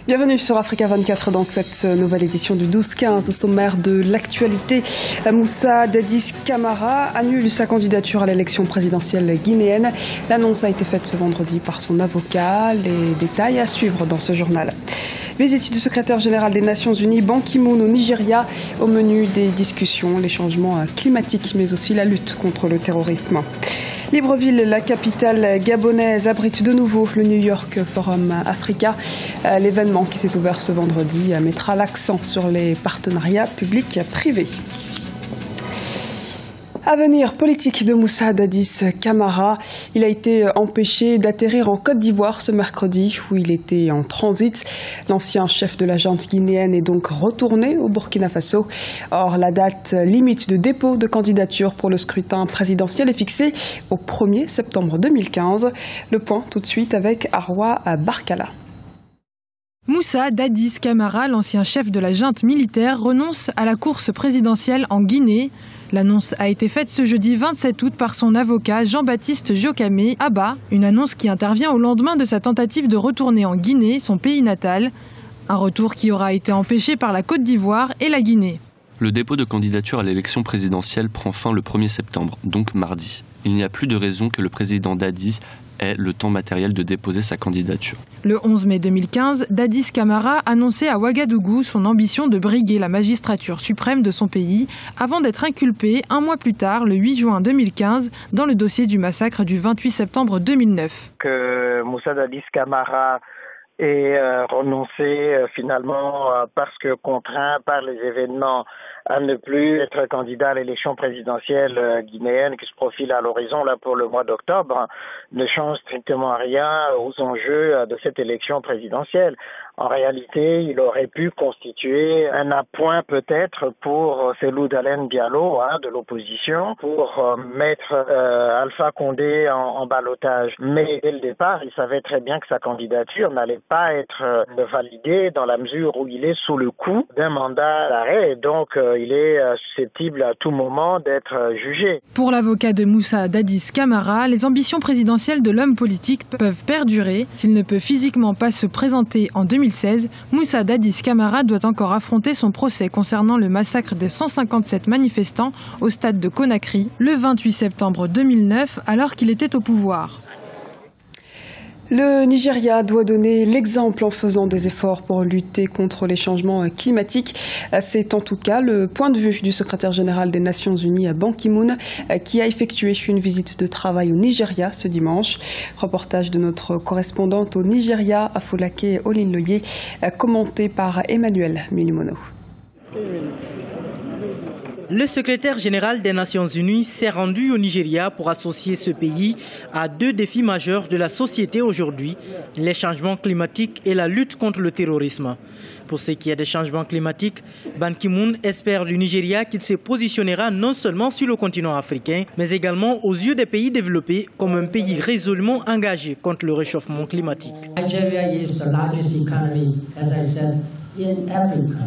Bienvenue sur Africa 24 dans cette nouvelle édition du 12-15. Au sommaire de l'actualité, Moussa Dadis Camara annule sa candidature à l'élection présidentielle guinéenne. L'annonce a été faite ce vendredi par son avocat. Les détails à suivre dans ce journal. Visite du secrétaire général des Nations Unies, Ban Ki-moon au Nigeria. Au menu des discussions, les changements climatiques, mais aussi la lutte contre le terrorisme. Libreville, la capitale gabonaise, abrite de nouveau le New York Forum Africa. L'événement qui s'est ouvert ce vendredi mettra l'accent sur les partenariats publics-privés. Avenir politique de Moussa Dadis Camara. Il a été empêché d'atterrir en Côte d'Ivoire ce mercredi où il était en transit. L'ancien chef de la junte guinéenne est donc retourné au Burkina Faso. Or, la date limite de dépôt de candidature pour le scrutin présidentiel est fixée au 1er septembre 2015. Le point tout de suite avec Arwa Barkala. Moussa Dadis Camara, l'ancien chef de la junte militaire, renonce à la course présidentielle en Guinée. L'annonce a été faite ce jeudi 27 août par son avocat Jean-Baptiste Diokamé Abba, une annonce qui intervient au lendemain de sa tentative de retourner en Guinée, son pays natal. Un retour qui aura été empêché par la Côte d'Ivoire et la Guinée. Le dépôt de candidature à l'élection présidentielle prend fin le 1er septembre, donc mardi. Il n'y a plus de raison que le président Dadis ait le temps matériel de déposer sa candidature. Le 11 mai 2015, Dadis Camara annonçait à Ouagadougou son ambition de briguer la magistrature suprême de son pays avant d'être inculpé un mois plus tard, le 8 juin 2015, dans le dossier du massacre du 28 septembre 2009. Que Moussa Dadis Camara ait renoncé finalement parce que contraint par les événements à ne plus être candidat à l'élection présidentielle guinéenne qui se profile à l'horizon là pour le mois d'octobre ne change strictement rien aux enjeux de cette élection présidentielle. En réalité, il aurait pu constituer un appoint peut-être pour Cellou Dalein Diallo de l'opposition pour mettre Alpha Condé en ballottage. Mais dès le départ, il savait très bien que sa candidature n'allait pas être validée dans la mesure où il est sous le coup d'un mandat d'arrêt et donc il est susceptible à tout moment d'être jugé. Pour l'avocat de Moussa Dadis Camara, les ambitions présidentielles de l'homme politique peuvent perdurer. S'il ne peut physiquement pas se présenter en 2016, Moussa Dadis Camara doit encore affronter son procès concernant le massacre de 157 manifestants au stade de Conakry le 28 septembre 2009 alors qu'il était au pouvoir. Le Nigeria doit donner l'exemple en faisant des efforts pour lutter contre les changements climatiques. C'est en tout cas le point de vue du secrétaire général des Nations Unies, Ban Ki-moon, qui a effectué une visite de travail au Nigeria ce dimanche. Reportage de notre correspondante au Nigeria, Afolake Olinloye, commenté par Emmanuel Milimono. Le secrétaire général des Nations Unies s'est rendu au Nigeria pour associer ce pays à deux défis majeurs de la société aujourd'hui, les changements climatiques et la lutte contre le terrorisme. Pour ce qui est des changements climatiques, Ban Ki-moon espère du Nigeria qu'il se positionnera non seulement sur le continent africain, mais également aux yeux des pays développés comme un pays résolument engagé contre le réchauffement climatique. Nigeria is the largest economy, as I said, in Africa.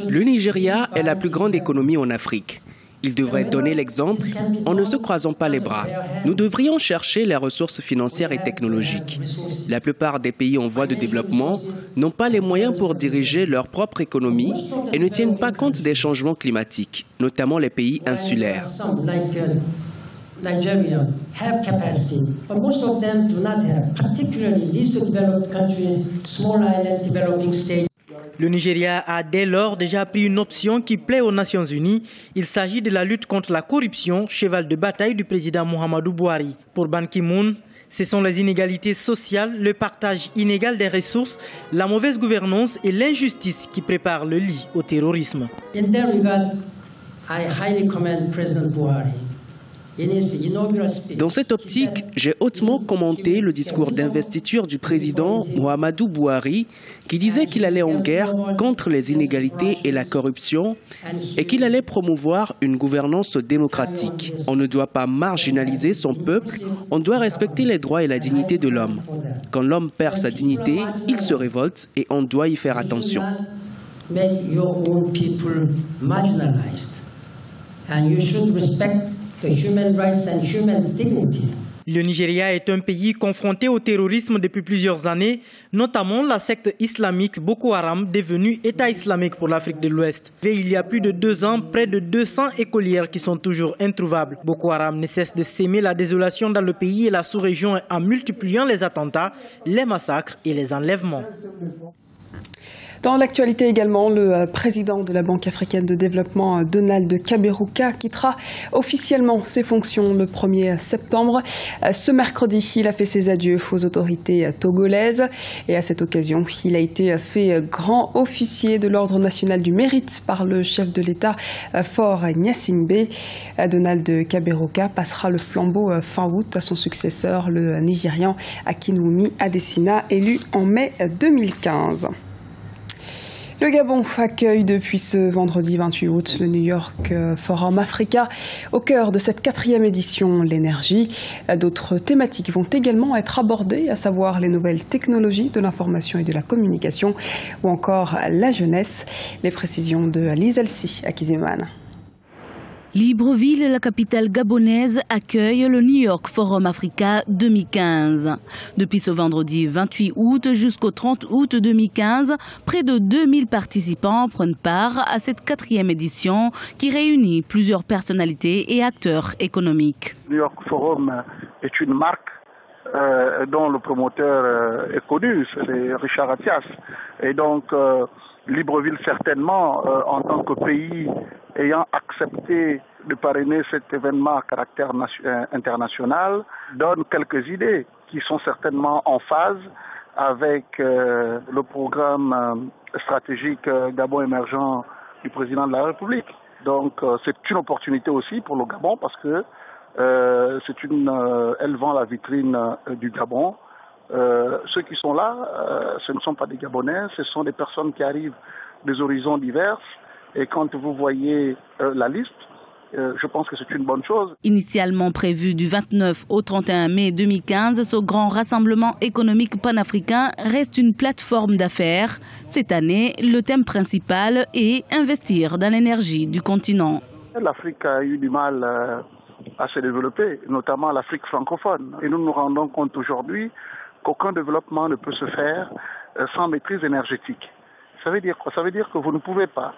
Le Nigeria est la plus grande économie en Afrique. Il devrait donner l'exemple en ne se croisant pas les bras. Nous devrions chercher les ressources financières et technologiques. La plupart des pays en voie de développement n'ont pas les moyens pour diriger leur propre économie et ne tiennent pas compte des changements climatiques, notamment les pays insulaires. Nigeria have capacity, but most of them do not have, particularly least developed countries, small island developing states. Le Nigeria a dès lors déjà pris une option qui plaît aux Nations Unies. Il s'agit de la lutte contre la corruption, cheval de bataille du président Muhammadu Buhari. Pour Ban Ki-moon, ce sont les inégalités sociales, le partage inégal des ressources, la mauvaise gouvernance et l'injustice qui préparent le lit au terrorisme. In that regard, I highly commend President Buhari. Dans cette optique, j'ai hautement commenté le discours d'investiture du président Muhammadu Buhari qui disait qu'il allait en guerre contre les inégalités et la corruption et qu'il allait promouvoir une gouvernance démocratique. On ne doit pas marginaliser son peuple, on doit respecter les droits et la dignité de l'homme. Quand l'homme perd sa dignité, il se révolte et on doit y faire attention. Make your own people marginalized, and you should respect the human rights and human dignity Le Nigeria est un pays confronté au terrorisme depuis plusieurs années, notamment la secte islamique Boko Haram, devenue État islamique pour l'Afrique de l'Ouest. Et il y a plus de 2 ans, près de 200 écolières qui sont toujours introuvables. Boko Haram ne cesse de s'aimer la désolation dans le pays et la sous-région en multipliant les attentats, les massacres et les enlèvements. Dans l'actualité également, le président de la Banque africaine de développement, Donald Kaberuka, quittera officiellement ses fonctions le 1er septembre. Ce mercredi, il a fait ses adieux aux autorités togolaises et à cette occasion, il a été fait grand officier de l'Ordre national du mérite par le chef de l'État, Faure Gnassingbé. Donald Kaberuka passera le flambeau fin août à son successeur, le Nigérian Akinwumi Adesina, élu en mai 2015. Le Gabon accueille depuis ce vendredi 28 août le New York Forum Africa. Au cœur de cette 4e édition, l'énergie. D'autres thématiques vont également être abordées, à savoir les nouvelles technologies de l'information et de la communication ou encore la jeunesse. Les précisions de Lise Elsi à Kiziman. Libreville, la capitale gabonaise, accueille le New York Forum Africa 2015. Depuis ce vendredi 28 août jusqu'au 30 août 2015, près de 2000 participants prennent part à cette 4e édition qui réunit plusieurs personnalités et acteurs économiques. Le New York Forum est une marque dont le promoteur est connu, c'est Richard Attias. Et donc, Libreville, certainement, en tant que pays ayant accepté de parrainer cet événement à caractère international, donne quelques idées qui sont certainement en phase avec le programme stratégique Gabon émergent du président de la République. Donc, c'est une opportunité aussi pour le Gabon parce que elle vend la vitrine du Gabon. Ceux qui sont là, ce ne sont pas des Gabonais, ce sont des personnes qui arrivent des horizons divers. Et quand vous voyez la liste, je pense que c'est une bonne chose. Initialement prévu du 29 au 31 mai 2015, ce grand rassemblement économique panafricain reste une plateforme d'affaires. Cette année, le thème principal est investir dans l'énergie du continent. L'Afrique a eu du mal à se développer, notamment l'Afrique francophone. Et nous nous rendons compte aujourd'hui qu'aucun développement ne peut se faire sans maîtrise énergétique. Ça veut dire quoi? Ça veut dire que vous ne pouvez pas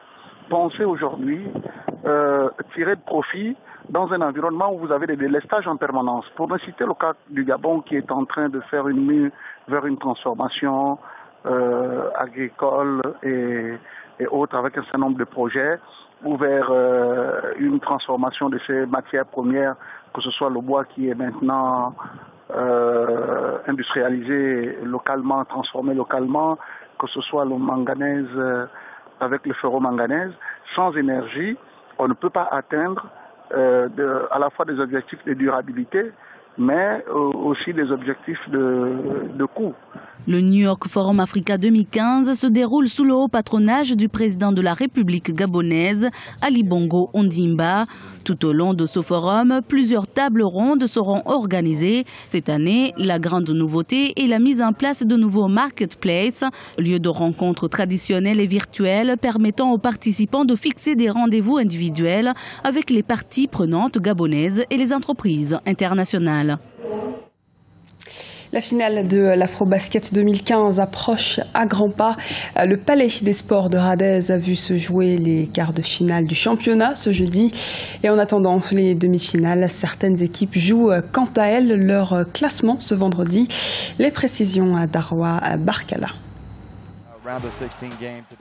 penser aujourd'hui tirer de profit dans un environnement où vous avez des délestages en permanence. Pour ne citer le cas du Gabon qui est en train de faire une mue vers une transformation agricole et autres avec un certain nombre de projets, ou vers une transformation de ces matières premières, que ce soit le bois qui est maintenant industrialisé localement, transformé localement, que ce soit le manganèse avec le ferromanganèse. Sans énergie, on ne peut pas atteindre à la fois des objectifs de durabilité, mais aussi des objectifs de coût. Le New York Forum Africa 2015 se déroule sous le haut patronage du président de la République gabonaise, Ali Bongo Ondimba. Tout au long de ce forum, plusieurs tables rondes seront organisées. Cette année, la grande nouveauté est la mise en place de nouveaux marketplaces, lieux de rencontres traditionnels et virtuels permettant aux participants de fixer des rendez-vous individuels avec les parties prenantes gabonaises et les entreprises internationales. La finale de l'Afrobasket 2015 approche à grands pas. Le Palais des Sports de Radez a vu se jouer les quarts de finale du championnat ce jeudi. Et en attendant les demi-finales, certaines équipes jouent quant à elles leur classement ce vendredi. Les précisions à Darwa Barkala.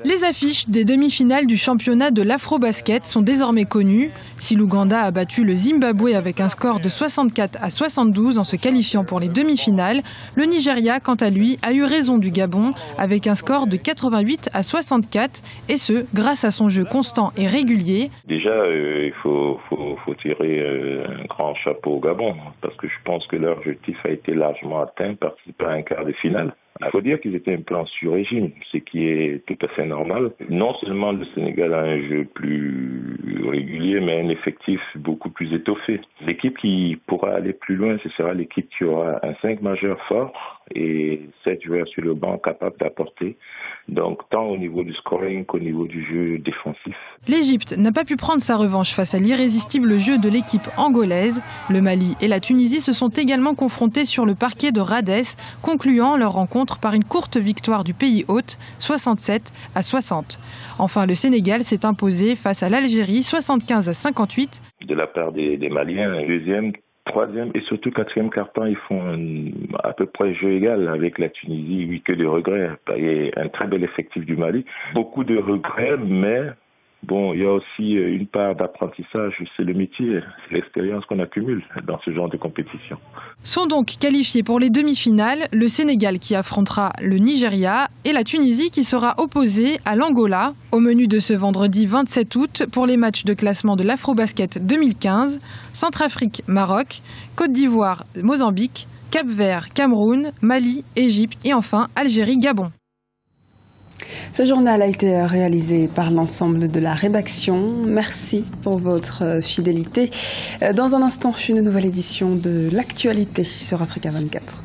Les affiches des demi-finales du championnat de l'Afrobasket sont désormais connues. Si l'Ouganda a battu le Zimbabwe avec un score de 64-72 en se qualifiant pour les demi-finales, le Nigeria, quant à lui, a eu raison du Gabon avec un score de 88-64, et ce, grâce à son jeu constant et régulier. Déjà, il faut tirer un grand chapeau au Gabon, parce que je pense que leur objectif a été largement atteint, participer à un quart de finale. Il faut dire qu'ils étaient un peu en sur-régime, ce qui est tout à fait normal. Non seulement le Sénégal a un jeu plus régulier, mais un effectif beaucoup plus étoffé. L'équipe qui pourra aller plus loin, ce sera l'équipe qui aura un 5 majeur fort, et 7 joueurs sur le banc capables d'apporter, donc tant au niveau du scoring qu'au niveau du jeu défensif. L'Égypte n'a pas pu prendre sa revanche face à l'irrésistible jeu de l'équipe angolaise. Le Mali et la Tunisie se sont également confrontés sur le parquet de Rades, concluant leur rencontre par une courte victoire du pays hôte, 67-60. Enfin, le Sénégal s'est imposé face à l'Algérie, 75-58. De la part des Maliens, deuxième, troisième et surtout quatrième quart-temps, ils font à peu près jeu égal avec la Tunisie. Oui, que de regrets. Il y a un très bel effectif du Mali. Beaucoup de regrets, mais bon, il y a aussi une part d'apprentissage. C'est le métier, c'est l'expérience qu'on accumule dans ce genre de compétition. Sont donc qualifiés pour les demi-finales le Sénégal qui affrontera le Nigeria et la Tunisie qui sera opposée à l'Angola. Au menu de ce vendredi 27 août pour les matchs de classement de l'Afrobasket 2015, Centrafrique-Maroc, Côte d'Ivoire-Mozambique, Cap-Vert, Cameroun, Mali, Égypte et enfin Algérie-Gabon. Ce journal a été réalisé par l'ensemble de la rédaction. Merci pour votre fidélité. Dans un instant, une nouvelle édition de l'actualité sur Africa 24.